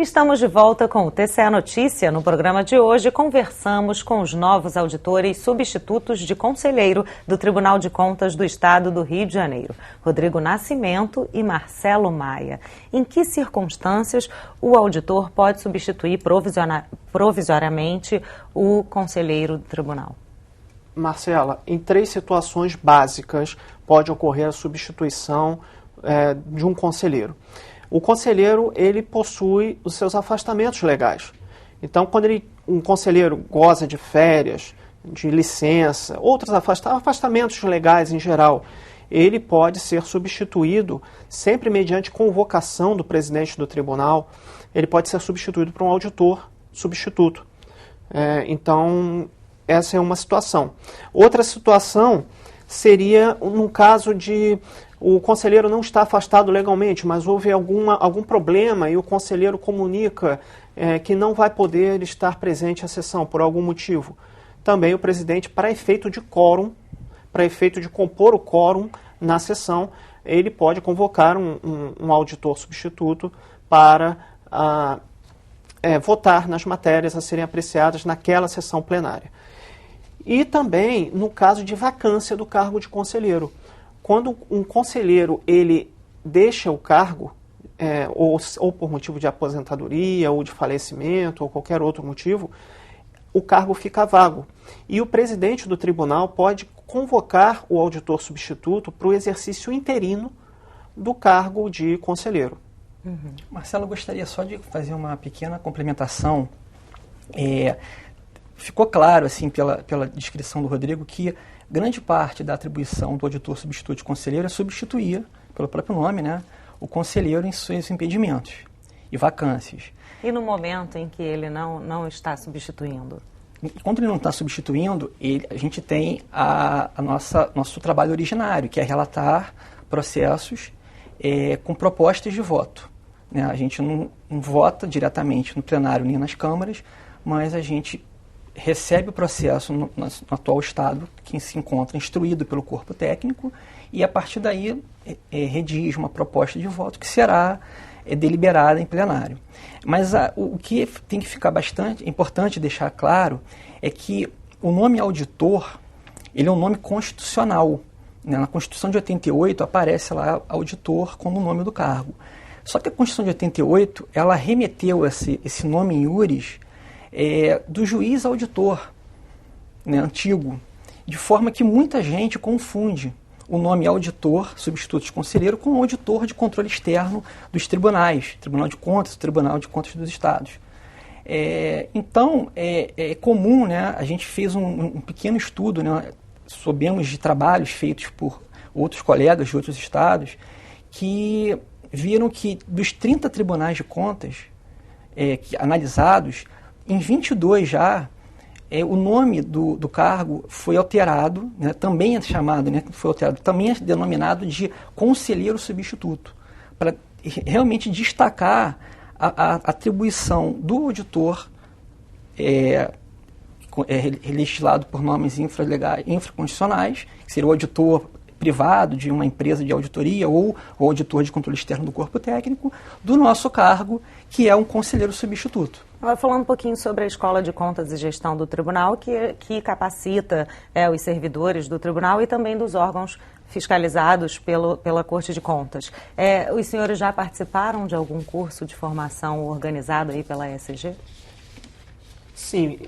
Estamos de volta com o TCE Notícia. No programa de hoje, conversamos com os novos auditores substitutos de conselheiro do Tribunal de Contas do Estado do Rio de Janeiro, Rodrigo Nascimento e Marcelo Maia. Em que circunstâncias o auditor pode substituir provisoriamente o conselheiro do tribunal? Marcela, em 3 situações básicas pode ocorrer a substituição de um conselheiro. O conselheiro, ele possui os seus afastamentos legais. Então, quando um conselheiro goza de férias, de licença, outros afastamentos legais em geral, ele pode ser substituído sempre mediante convocação do presidente do tribunal, ele pode ser substituído por um auditor substituto. Então, essa é uma situação. Outra situação seria no caso de o conselheiro não está afastado legalmente, mas houve algum problema e o conselheiro comunica que não vai poder estar presente à sessão por algum motivo. Também o presidente, para efeito de quórum, para efeito de compor o quórum na sessão, ele pode convocar um auditor substituto para votar nas matérias a serem apreciadas naquela sessão plenária. E também no caso de vacância do cargo de conselheiro. Quando um conselheiro ele deixa o cargo, ou por motivo de aposentadoria, ou de falecimento, ou qualquer outro motivo, o cargo fica vago. E o presidente do tribunal pode convocar o auditor substituto para o exercício interino do cargo de conselheiro. Marcelo, eu gostaria só de fazer uma pequena complementação. Ficou claro, assim, pela descrição do Rodrigo, que grande parte da atribuição do auditor substituto de conselheiro é substituir, pelo próprio nome, né, o conselheiro em seus impedimentos e vacâncias. E no momento em que ele não está substituindo? Quando ele não está substituindo, a gente tem nosso trabalho originário, que é relatar processos com propostas de voto. Né? A gente não vota diretamente no plenário nem nas câmaras, mas a gente recebe o processo no atual estado, que se encontra instruído pelo corpo técnico, e a partir daí redige uma proposta de voto que será deliberada em plenário. Mas o que tem que ficar bastante importante deixar claro é que o nome auditor, ele é um nome constitucional. Né? Na Constituição de 88 aparece lá auditor como o nome do cargo. Só que a Constituição de 88, ela remeteu esse nome em iuris do juiz auditor, né, antigo, de forma que muita gente confunde o nome auditor, substituto de conselheiro, com auditor de controle externo dos tribunais, Tribunal de Contas, Tribunal de Contas dos Estados. Então, é comum, né, a gente fez um pequeno estudo, né, soubemos de trabalhos feitos por outros colegas de outros estados, que viram que dos 30 tribunais de contas analisados, em 22 já, o nome do cargo foi alterado, né, também é chamado, né, foi alterado, também é denominado de conselheiro substituto, para realmente destacar a atribuição do auditor legislado por normas infraconstitucionais, que seria o auditor privado de uma empresa de auditoria ou o auditor de controle externo do corpo técnico, do nosso cargo, que é um conselheiro substituto. Falando um pouquinho sobre a Escola de Contas e Gestão do Tribunal, que capacita os servidores do Tribunal e também dos órgãos fiscalizados pela Corte de Contas. Os senhores já participaram de algum curso de formação organizado aí pela ESG? Sim,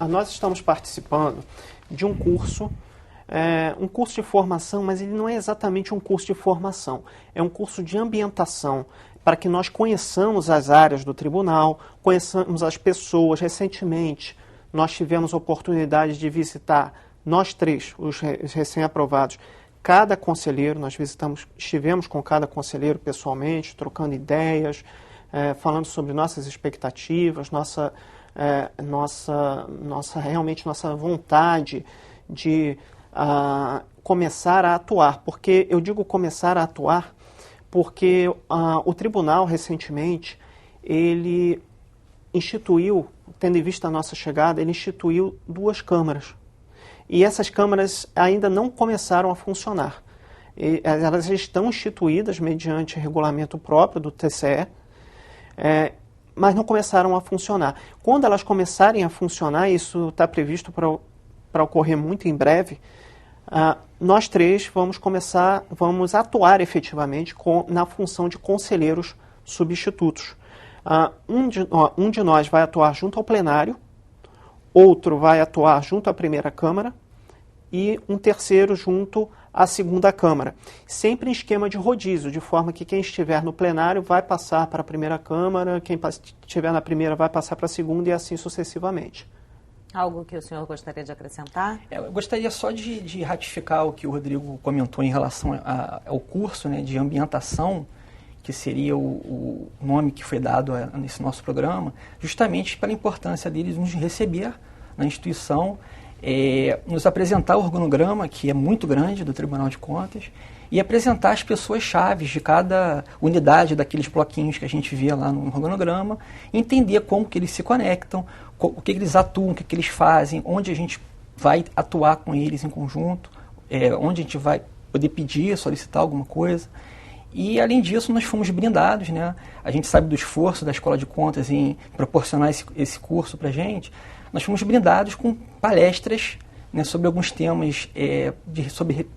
nós estamos participando de um curso de formação, mas ele não é exatamente um curso de formação, é um curso de ambientação, para que nós conheçamos as áreas do tribunal, conheçamos as pessoas. Recentemente, nós tivemos a oportunidade de visitar, nós 3, os recém-aprovados, cada conselheiro, estivemos com cada conselheiro pessoalmente, trocando ideias, falando sobre nossas expectativas, realmente nossa vontade de começar a atuar. Porque eu digo começar a atuar porque o tribunal, recentemente, ele instituiu, tendo em vista a nossa chegada, ele instituiu 2 câmaras. E essas câmaras ainda não começaram a funcionar. Elas estão instituídas mediante regulamento próprio do TCE, mas não começaram a funcionar. Quando elas começarem a funcionar, isso está previsto para ocorrer muito em breve, nós três vamos atuar efetivamente na função de conselheiros substitutos. Um de nós vai atuar junto ao plenário, outro vai atuar junto à primeira Câmara e um terceiro junto à segunda Câmara. Sempre em esquema de rodízio, de forma que quem estiver no plenário vai passar para a primeira Câmara, quem estiver na primeira vai passar para a segunda e assim sucessivamente. Algo que o senhor gostaria de acrescentar? Eu gostaria só de ratificar o que o Rodrigo comentou em relação ao curso, né, de ambientação, que seria o nome que foi dado nesse nosso programa, justamente pela importância deles nos receber na instituição, nos apresentar o organograma, que é muito grande, do Tribunal de Contas, e apresentar as pessoas-chave de cada unidade daqueles bloquinhos que a gente vê lá no organograma, entender como que eles se conectam, o que eles atuam, o que eles fazem, onde a gente vai atuar com eles em conjunto, onde a gente vai poder pedir, solicitar alguma coisa. E, além disso, nós fomos brindados, né? A gente sabe do esforço da Escola de Contas em proporcionar esse curso para a gente. Nós fomos brindados com palestras, né, sobre alguns temas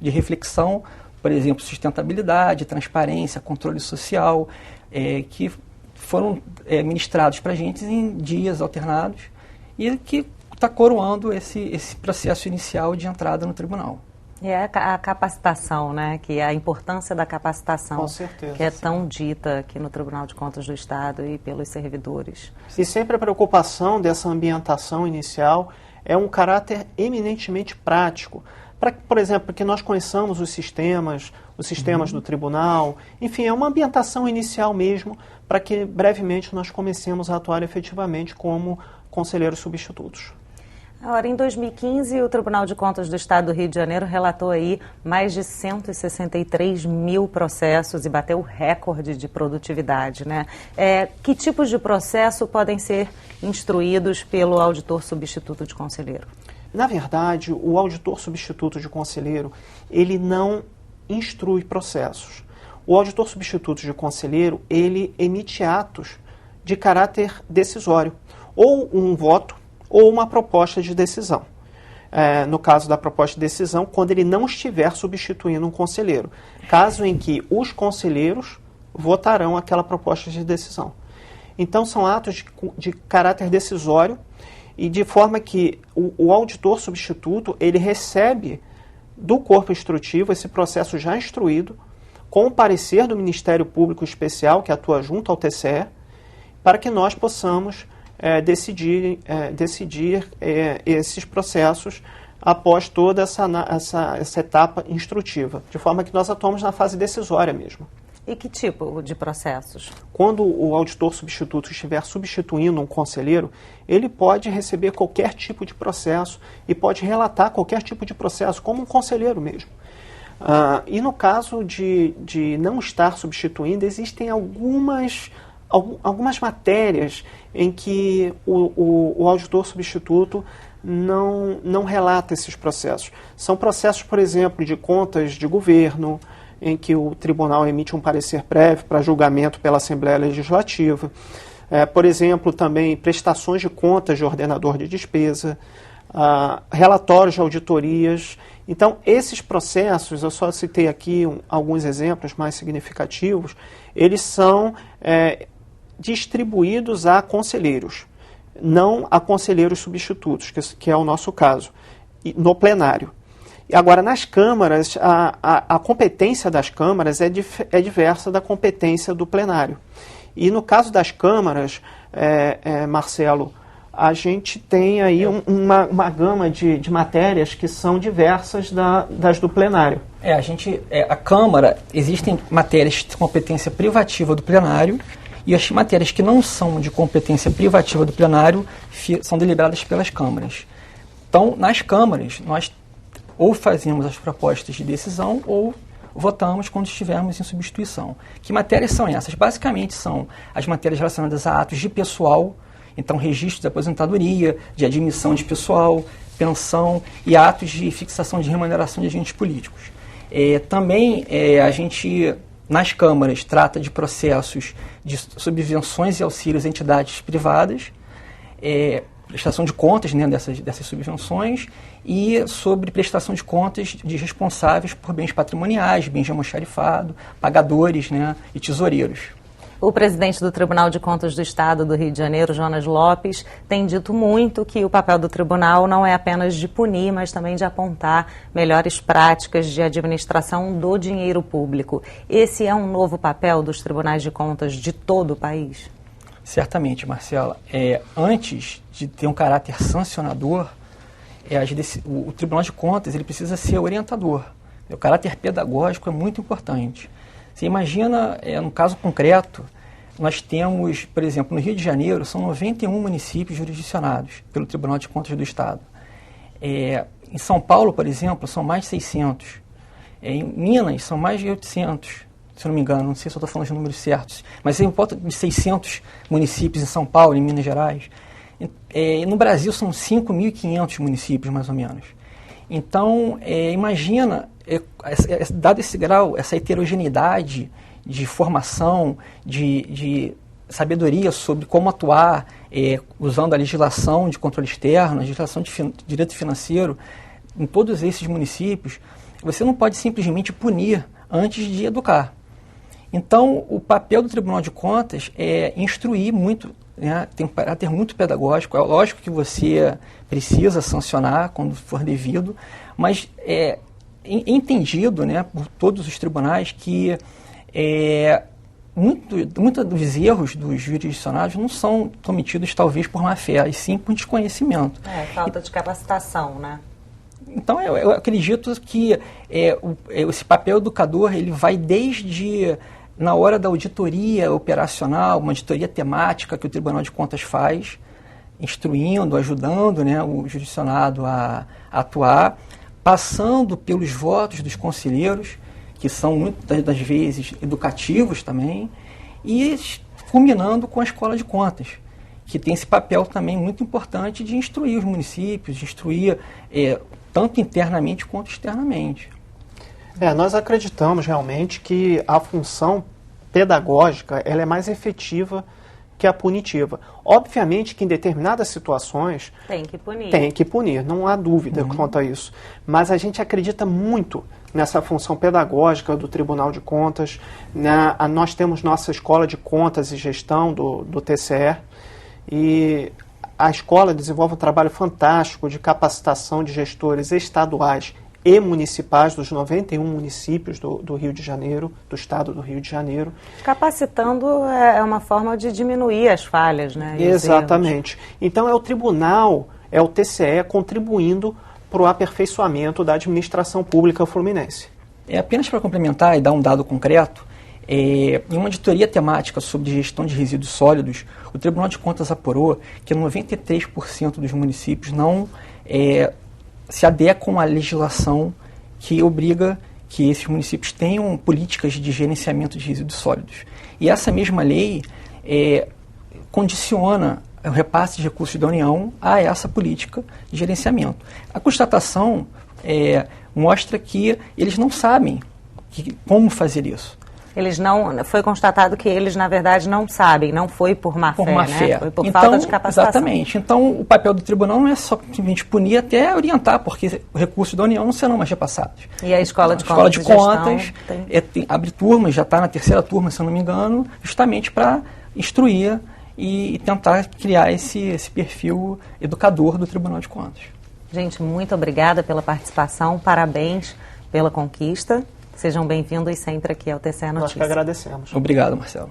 de reflexão, por exemplo, sustentabilidade, transparência, controle social, que foram ministrados para a gente em dias alternados e que está coroando esse processo inicial de entrada no tribunal. E a capacitação, né? Que é a importância da capacitação, com certeza, que é sim, tão dita aqui no Tribunal de Contas do Estado e pelos servidores. E sempre a preocupação dessa ambientação inicial é um caráter eminentemente prático. Por exemplo, que nós conheçamos os sistemas do tribunal, enfim, é uma ambientação inicial mesmo, para que brevemente nós comecemos a atuar efetivamente como conselheiros substitutos. Agora, em 2015, o Tribunal de Contas do Estado do Rio de Janeiro relatou aí mais de 163 mil processos e bateu recorde de produtividade, né? Que tipos de processo podem ser instruídos pelo auditor substituto de conselheiro? Na verdade, o auditor substituto de conselheiro, ele não instrui processos. O auditor substituto de conselheiro, ele emite atos de caráter decisório, ou um voto, ou uma proposta de decisão. No caso da proposta de decisão, quando ele não estiver substituindo um conselheiro. Caso em que os conselheiros votarão aquela proposta de decisão. Então, são atos de caráter decisório e de forma que o auditor substituto, ele recebe do corpo instrutivo esse processo já instruído, com o parecer do Ministério Público Especial, que atua junto ao TCE, para que nós possamos decidir esses processos após toda essa etapa instrutiva, de forma que nós atuamos na fase decisória mesmo. E que tipo de processos? Quando o auditor substituto estiver substituindo um conselheiro, ele pode receber qualquer tipo de processo e pode relatar qualquer tipo de processo, como um conselheiro mesmo. E no caso de não estar substituindo, existem algumas matérias em que o auditor substituto não relata esses processos. São processos, por exemplo, de contas de governo, em que o tribunal emite um parecer prévio para julgamento pela Assembleia Legislativa. Por exemplo, também prestações de contas de ordenador de despesa, relatórios de auditorias. Então, esses processos, eu só citei aqui alguns exemplos mais significativos, eles são distribuídos a conselheiros, não a conselheiros substitutos, que é o nosso caso, no plenário. E agora, nas câmaras, a competência das câmaras é diversa da competência do plenário. E no caso das câmaras, Marcelo, a gente tem aí uma gama de matérias que são diversas das do plenário. A Câmara, existem matérias de competência privativa do plenário e as matérias que não são de competência privativa do plenário são deliberadas pelas câmaras. Então, nas câmaras, nós ou fazemos as propostas de decisão ou votamos quando estivermos em substituição. Que matérias são essas? Basicamente são as matérias relacionadas a atos de pessoal, então registro de aposentadoria, de admissão de pessoal, pensão e atos de fixação de remuneração de agentes políticos. Também a gente nas câmaras trata de processos de subvenções e auxílios a entidades privadas, prestação de contas, né, dessas subvenções, e sobre prestação de contas de responsáveis por bens patrimoniais, bens de almoxarifado, pagadores, né, e tesoureiros. O presidente do Tribunal de Contas do Estado do Rio de Janeiro, Jonas Lopes, tem dito muito que o papel do tribunal não é apenas de punir, mas também de apontar melhores práticas de administração do dinheiro público. Esse é um novo papel dos tribunais de contas de todo o país? Certamente, Marcela. Antes de ter um caráter sancionador, o Tribunal de Contas ele precisa ser orientador. O caráter pedagógico é muito importante. Você imagina, no caso concreto, nós temos, por exemplo, no Rio de Janeiro, são 91 municípios jurisdicionados pelo Tribunal de Contas do Estado. Em São Paulo, por exemplo, são mais de 600. Em Minas, são mais de 800, se eu não me engano, não sei se eu estou falando os números certos, mas tem um ponto de 600 municípios em São Paulo, em Minas Gerais. No Brasil, são 5.500 municípios, mais ou menos. Então, imagina, dado esse grau, essa heterogeneidade de formação, de sabedoria sobre como atuar, usando a legislação de controle externo, a legislação de direito financeiro, em todos esses municípios, você não pode simplesmente punir antes de educar. Então, o papel do Tribunal de Contas é instruir muito, né, tem um caráter muito pedagógico. É lógico que você precisa sancionar quando for devido, mas é entendido, né, por todos os tribunais que muitos dos erros dos jurisdicionados não são cometidos talvez por má fé, e sim por desconhecimento. Falta de capacitação, né? Então, eu acredito que esse papel educador ele vai desde na hora da auditoria operacional, uma auditoria temática que o Tribunal de Contas faz, instruindo, ajudando, né, o jurisdicionado a atuar, passando pelos votos dos conselheiros, que são muitas das vezes educativos também, e culminando com a Escola de Contas, que tem esse papel também muito importante de instruir os municípios, de instruir tanto internamente quanto externamente. Nós acreditamos realmente que a função pedagógica ela é mais efetiva que a punitiva. Obviamente que em determinadas situações tem que punir, não há dúvida quanto a isso. Mas a gente acredita muito nessa função pedagógica do Tribunal de Contas. Nós temos nossa Escola de Contas e Gestão do TCE, e a escola desenvolve um trabalho fantástico de capacitação de gestores estaduais e municipais dos 91 municípios do Rio de Janeiro, do estado do Rio de Janeiro. Capacitando é uma forma de diminuir as falhas, né? Exatamente. Então é o tribunal, é o TCE contribuindo para o aperfeiçoamento da administração pública fluminense. Apenas para complementar e dar um dado concreto, em uma auditoria temática sobre gestão de resíduos sólidos, o Tribunal de Contas apurou que 93% dos municípios não se adequam à legislação que obriga que esses municípios tenham políticas de gerenciamento de resíduos sólidos. E essa mesma lei condiciona o repasse de recursos da União a essa política de gerenciamento. A constatação mostra que eles não sabem como fazer isso. Foi constatado que eles, na verdade, não sabem, não foi por má fé, né? Foi por falta de capacitação. Exatamente. Então, o papel do tribunal não é só simplesmente punir, até orientar, porque recursos da União não serão mais repassados. E a Escola de Contas abre turmas, já está na 3ª turma, se eu não me engano, justamente para instruir e tentar criar esse perfil educador do Tribunal de Contas. Gente, muito obrigada pela participação, parabéns pela conquista. Sejam bem-vindos sempre aqui ao TCE Notícia. Nós que agradecemos. Obrigado, Marcelo.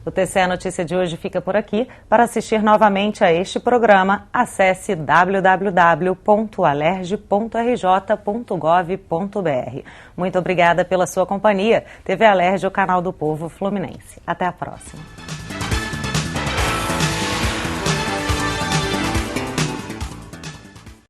O TCE Notícia de hoje fica por aqui. Para assistir novamente a este programa, acesse www.alerj.rj.gov.br. Muito obrigada pela sua companhia. TV Alerj, o canal do povo fluminense. Até a próxima.